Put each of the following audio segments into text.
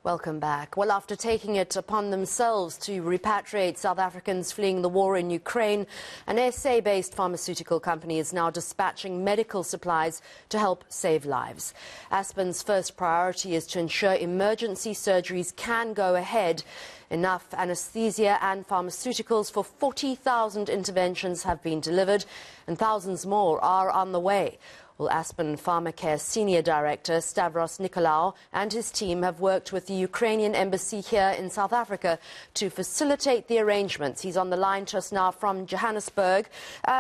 Welcome back. Well, after taking it upon themselves to repatriate South Africans fleeing the war in Ukraine, an SA-based pharmaceutical company is now dispatching medical supplies to help save lives. Aspen's first priority is to ensure emergency surgeries can go ahead. Enough anesthesia and pharmaceuticals for 40,000 interventions have been delivered, and thousands more are on the way. Well, Aspen Pharmacare Senior Director Stavros Nicolaou and his team have worked with the Ukrainian embassy here in South Africa to facilitate the arrangements. He's on the line just now from Johannesburg.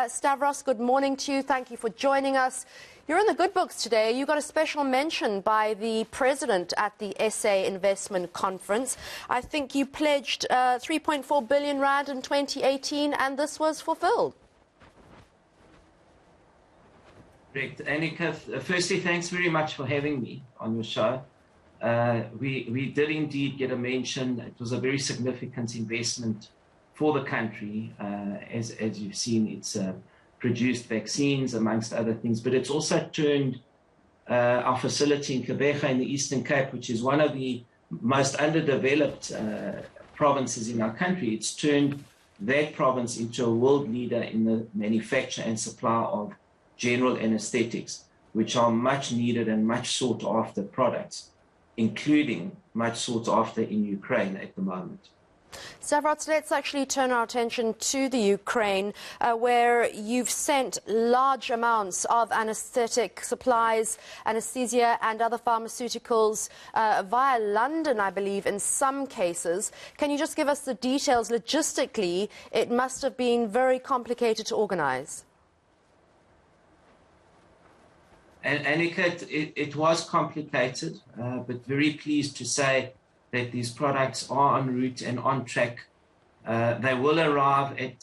Stavros, good morning to you. Thank you for joining us. You're in the good books today. You got a special mention by the president at the SA Investment Conference. I think you pledged 3.4 billion rand in 2018, and this was fulfilled. Correct. eNCA, firstly, thanks very much for having me on your show. We did indeed get a mention. It was a very significant investment for the country. As you've seen, it's produced vaccines, amongst other things, but it's also turned our facility in Gqeberha in the Eastern Cape, which is one of the most underdeveloped provinces in our country. It's turned that province into a world leader in the manufacture and supply of general anesthetics, which are much needed and much sought after products, including much sought after in Ukraine at the moment. Stavros, let's actually turn our attention to the Ukraine, where you've sent large amounts of anesthetic supplies, anesthesia and other pharmaceuticals via London, I believe, in some cases. Can you just give us the details? Logistically, it must have been very complicated to organize. And it was complicated, but very pleased to say that these products are en route and on track. They will arrive at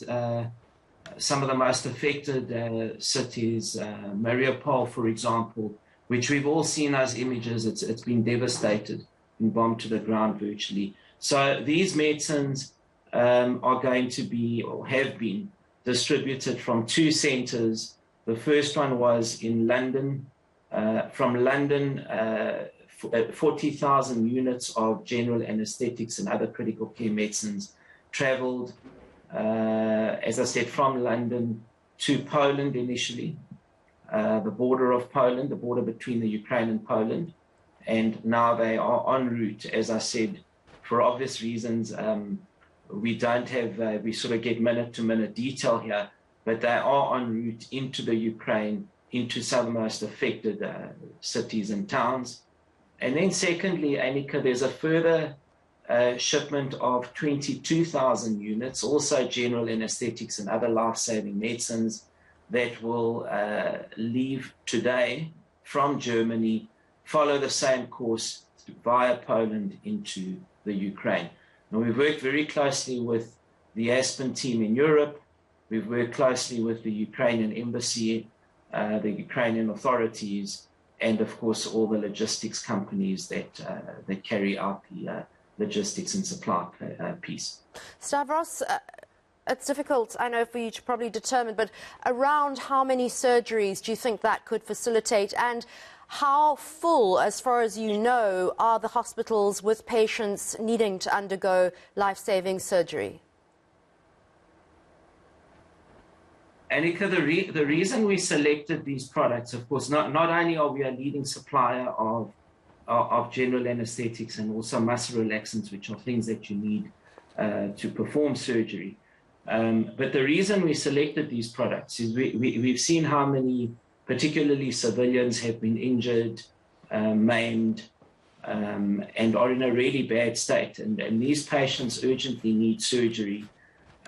some of the most affected cities, Mariupol, for example, which we've all seen those images. It's been devastated and bombed to the ground virtually. So these medicines are going to be, or have been, distributed from two centers. The first one was in London. From London, 40,000 units of general anesthetics and other critical care medicines traveled, as I said, from London to Poland initially, the border of Poland, the border between the Ukraine and Poland. And now they are en route, as I said, for obvious reasons. We don't have, we sort of get minute-to-minute detail here, but they are en route into the Ukraine, into some of the most affected cities and towns. And then secondly, eNCA, there's a further shipment of 22,000 units, also general anesthetics and other life-saving medicines, that will leave today from Germany, follow the same course via Poland into the Ukraine. Now, we've worked very closely with the Aspen team in Europe. We've worked closely with the Ukrainian embassy, the Ukrainian authorities, and of course all the logistics companies that carry out the logistics and supply piece. Stavros, it's difficult, I know, for you to probably determine, but around how many surgeries do you think that could facilitate, and how full, as far as you know, are the hospitals with patients needing to undergo life-saving surgery? eNCA, the reason we selected these products, of course, not only are we a leading supplier of general anesthetics and also muscle relaxants, which are things that you need to perform surgery, but the reason we selected these products is we've seen how many, particularly civilians, have been injured, maimed, and are in a really bad state. And these patients urgently need surgery.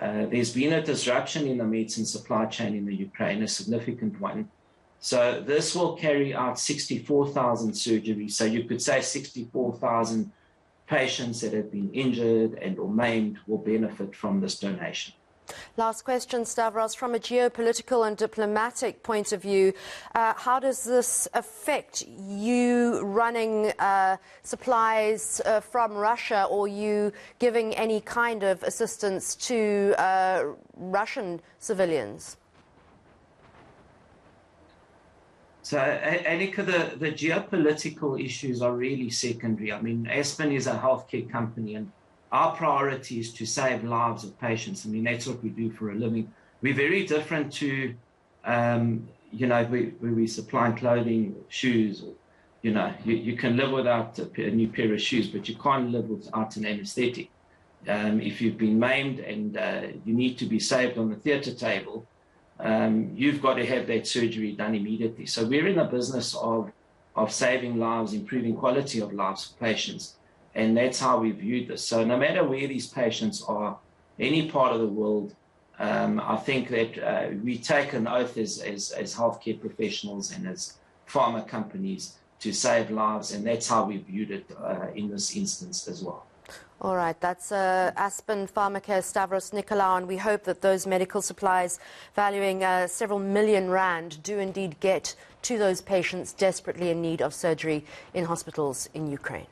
There's been a disruption in the medicine supply chain in the Ukraine, a significant one. So this will carry out 64,000 surgeries. So you could say 64,000 patients that have been injured and or maimed will benefit from this donation. Last question, Stavros. From a geopolitical and diplomatic point of view, how does this affect you running supplies from Russia, or you giving any kind of assistance to Russian civilians? So, Annika, the geopolitical issues are really secondary. I mean, Aspen is a healthcare company, and our priority is to save lives of patients. I mean, that's what we do for a living. We're very different to, where we supply clothing, shoes. You can live without a new pair of shoes, but you can't live without an anesthetic. If you've been maimed and you need to be saved on the theatre table, you've got to have that surgery done immediately. So we're in the business of saving lives, improving quality of lives for patients. And that's how we view this. So no matter where these patients are, any part of the world, I think that we take an oath as healthcare professionals and as pharma companies to save lives. And that's how we viewed it in this instance as well. All right, that's Aspen Pharmacare Stavros Nicolaou, and we hope that those medical supplies valuing several million rand do indeed get to those patients desperately in need of surgery in hospitals in Ukraine.